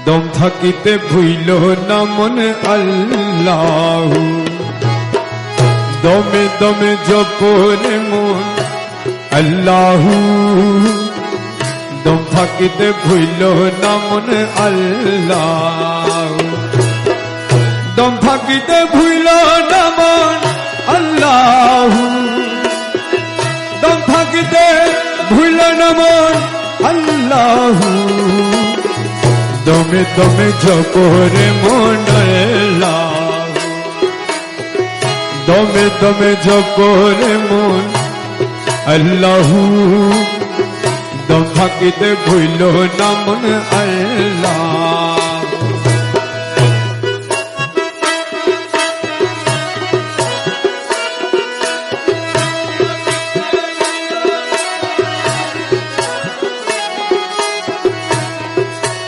দম থাকিতে ভুইল না মন আল্লাহ দমে দমে জপরে মন আল্লাহ দম থাকিতে ভুইল না মন আল্লাহ দম থাকিতে ভুইল না মন আল্লাহ দম থাকিতে ভুইল না মন আল্লাহ দমে দমে জপরে মন আল্লাহ দমে দমে জপরে মন আল্লাহ দম থাকিতে ভুইল না মন আল্লাহ